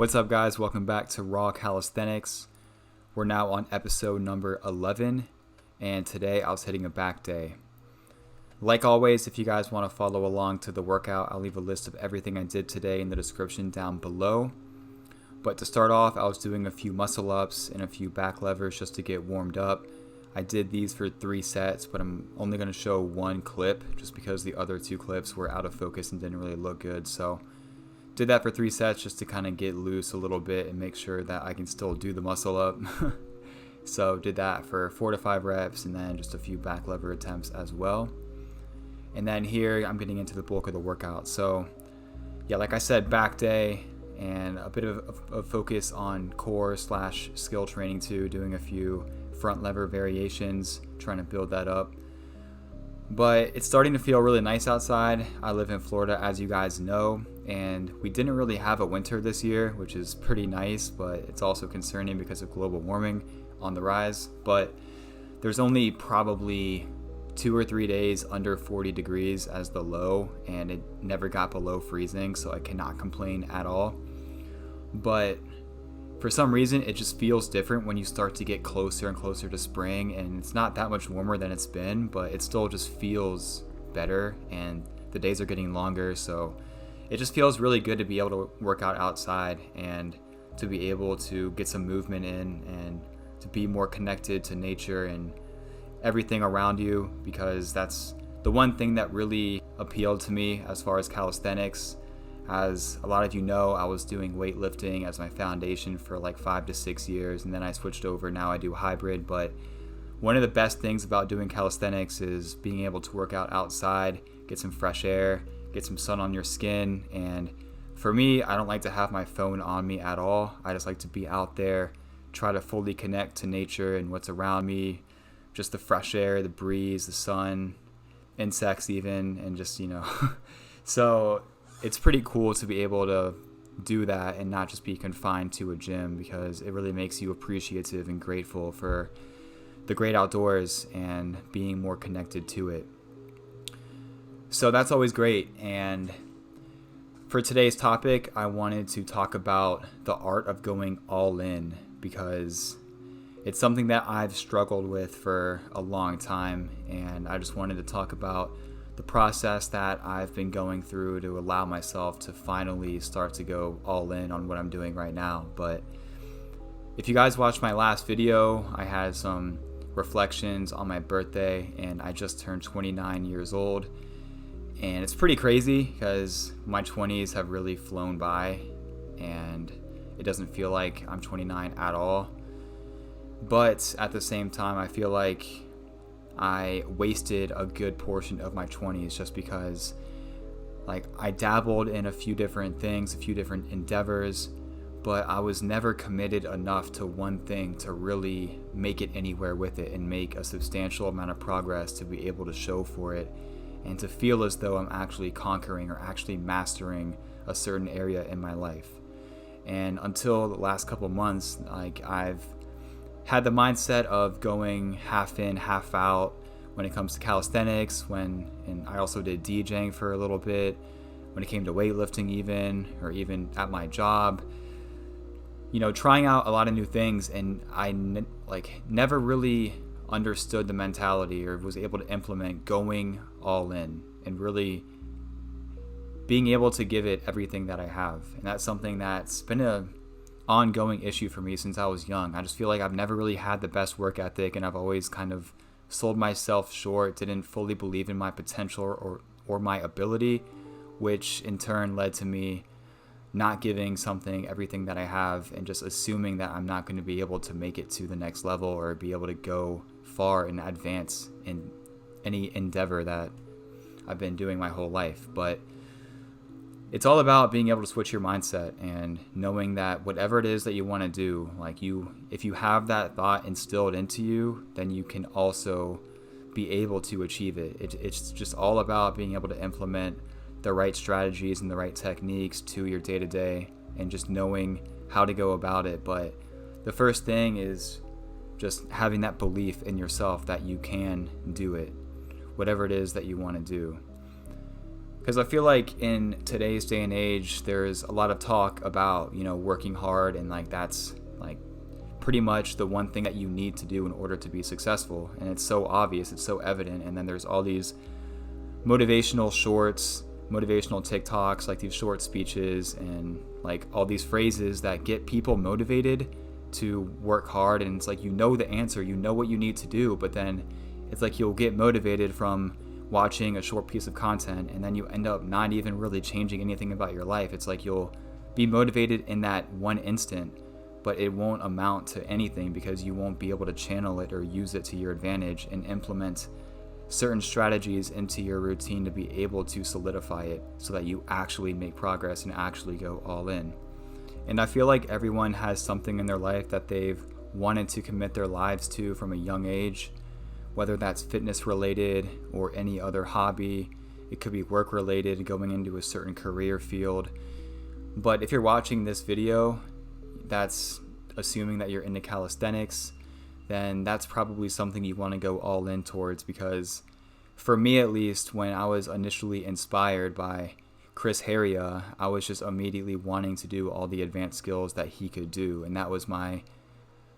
What's up, guys? Welcome back to Raw Calisthenics. We're now on episode number 11, and today I was hitting a back day. Like always, if you guys want to follow along to the workout, I'll leave a list of everything I did today in the description down below. But to start off, I was doing a few muscle ups and a few back levers just to get warmed up. I did these for 3 sets, but I'm only going to show one clip just because the other 2 clips were out of focus and didn't really look good. So did that for 3 sets just to kind of get loose a little bit and make sure that I can still do the muscle up. So did that for 4 to 5 reps and then just a few back lever attempts as well. And then here I'm getting into the bulk of the workout. So yeah, like I said, back day and a bit of focus on core / skill training too, doing a few front lever variations, trying to build that up. But it's starting to feel really nice outside. I live in Florida, as you guys know, and we didn't really have a winter this year, which is pretty nice, but it's also concerning because of global warming on the rise. But there's only probably 2 or 3 days under 40 degrees as the low, and it never got below freezing, so I cannot complain at all. But for some reason, it just feels different when you start to get closer and closer to spring, and it's not that much warmer than it's been, but it still just feels better, and the days are getting longer, so it just feels really good to be able to work out outside and to be able to get some movement in and to be more connected to nature and everything around you, because that's the one thing that really appealed to me as far as calisthenics. As a lot of you know, I was doing weightlifting as my foundation for like 5 to 6 years, and then I switched over. Now I do hybrid, but one of the best things about doing calisthenics is being able to work out outside, get some fresh air, get some sun on your skin. And for me, I don't like to have my phone on me at all. I just like to be out there, try to fully connect to nature and what's around me, just the fresh air, the breeze, the sun, insects even, and just, so it's pretty cool to be able to do that and not just be confined to a gym, because it really makes you appreciative and grateful for the great outdoors and being more connected to it. So that's always great. And for today's topic, I wanted to talk about the art of going all in, because it's something that I've struggled with for a long time, and I just wanted to talk about the process that I've been going through to allow myself to finally start to go all in on what I'm doing right now. But if you guys watched my last video, I had some reflections on my birthday, and I just turned 29 years old. And it's pretty crazy because my 20s have really flown by, and it doesn't feel like I'm 29 at all. But at the same time, I feel like I wasted a good portion of my 20s just because I dabbled in a few different things, a few different endeavors, but I was never committed enough to one thing to really make it anywhere with it and make a substantial amount of progress to be able to show for it and to feel as though I'm actually conquering or actually mastering a certain area in my life. And until the last couple months, I've had the mindset of going half in, half out when it comes to calisthenics, and I also did DJing for a little bit, when it came to weightlifting even at my job, trying out a lot of new things. And I never really understood the mentality or was able to implement going all in and really being able to give it everything that I have. And that's something that's been a ongoing issue for me since I was young. I just feel like I've never really had the best work ethic, and I've always kind of sold myself short, didn't fully believe in my potential or my ability, which in turn led to me not giving something everything that I have and just assuming that I'm not going to be able to make it to the next level or be able to go far and advance in any endeavor that I've been doing my whole life. But it's all about being able to switch your mindset and knowing that whatever it is that you want to do, if you have that thought instilled into you, then you can also be able to achieve it. It's just all about being able to implement the right strategies and the right techniques to your day-to-day and just knowing how to go about it. But the first thing is just having that belief in yourself that you can do it, whatever it is that you want to do. Because I feel like in today's day and age, there's a lot of talk about, working hard, and like that's like pretty much the one thing that you need to do in order to be successful. And it's so obvious, it's so evident. And then there's all these motivational shorts, motivational TikToks, like these short speeches and like all these phrases that get people motivated to work hard. And it's like, the answer, what you need to do, but then it's like you'll get motivated from watching a short piece of content, and then you end up not even really changing anything about your life. It's like you'll be motivated in that one instant, but it won't amount to anything because you won't be able to channel it or use it to your advantage and implement certain strategies into your routine to be able to solidify it so that you actually make progress and actually go all in. And I feel like everyone has something in their life that they've wanted to commit their lives to from a young age, whether that's fitness related or any other hobby. It could be work related, going into a certain career field. But if you're watching this video, that's assuming that you're into calisthenics, then that's probably something you want to go all in towards, because for me at least, when I was initially inspired by Chris Heria, I was just immediately wanting to do all the advanced skills that he could do, and that was my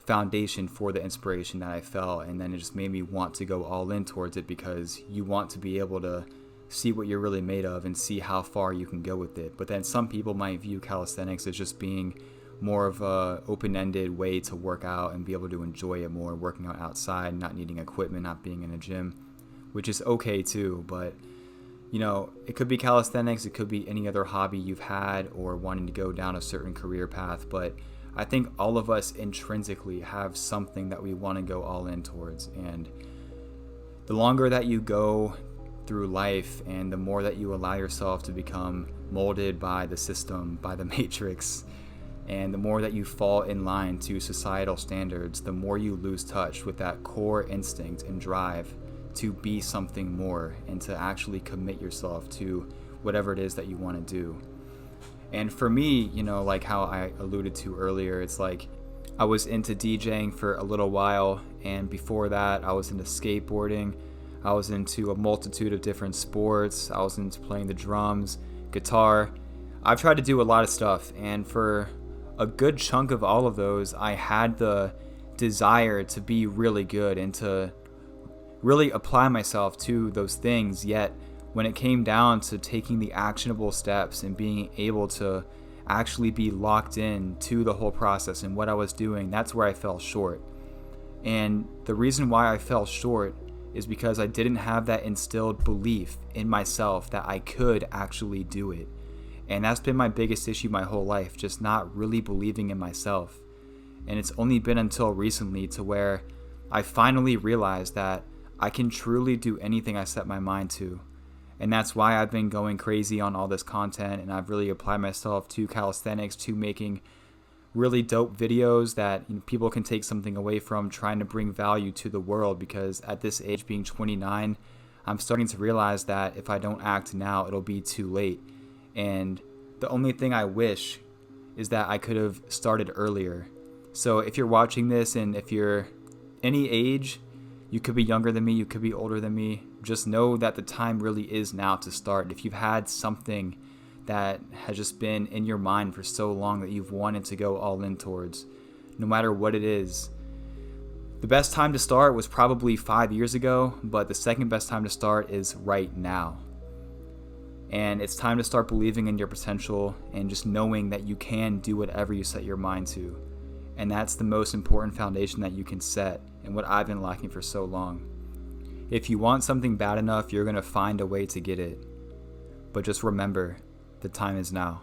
foundation for the inspiration that I felt. And then it just made me want to go all in towards it, because you want to be able to see what you're really made of and see how far you can go with it. But then some people might view calisthenics as just being more of a open-ended way to work out and be able to enjoy it more, working out outside, not needing equipment, not being in a gym, which is okay too. But it could be calisthenics, it could be any other hobby you've had or wanting to go down a certain career path. But I think all of us intrinsically have something that we want to go all in towards. And the longer that you go through life and the more that you allow yourself to become molded by the system, by the matrix, and the more that you fall in line to societal standards, the more you lose touch with that core instinct and drive to be something more and to actually commit yourself to whatever it is that you want to do. And for me, like how I alluded to earlier, it's like I was into DJing for a little while, and before that I was into skateboarding, I was into a multitude of different sports, I was into playing the drums, guitar. I've tried to do a lot of stuff, and for a good chunk of all of those, I had the desire to be really good and to really apply myself to those things. Yet when it came down to taking the actionable steps and being able to actually be locked in to the whole process and what I was doing, that's where I fell short. And the reason why I fell short is because I didn't have that instilled belief in myself that I could actually do it. And that's been my biggest issue my whole life, just not really believing in myself. And it's only been until recently to where I finally realized that I can truly do anything I set my mind to. And that's why I've been going crazy on all this content, and I've really applied myself to calisthenics, to making really dope videos that people can take something away from, trying to bring value to the world. Because at this age, being 29, I'm starting to realize that if I don't act now, it'll be too late. And the only thing I wish is that I could have started earlier. So if you're watching this, and if you're any age, you could be younger than me, you could be older than me, just know that the time really is now to start. If you've had something that has just been in your mind for so long that you've wanted to go all in towards, no matter what it is, the best time to start was probably 5 years ago, but the second best time to start is right now. And it's time to start believing in your potential and just knowing that you can do whatever you set your mind to. And that's the most important foundation that you can set, and what I've been lacking for so long. If you want something bad enough, you're going to find a way to get it. But just remember, the time is now.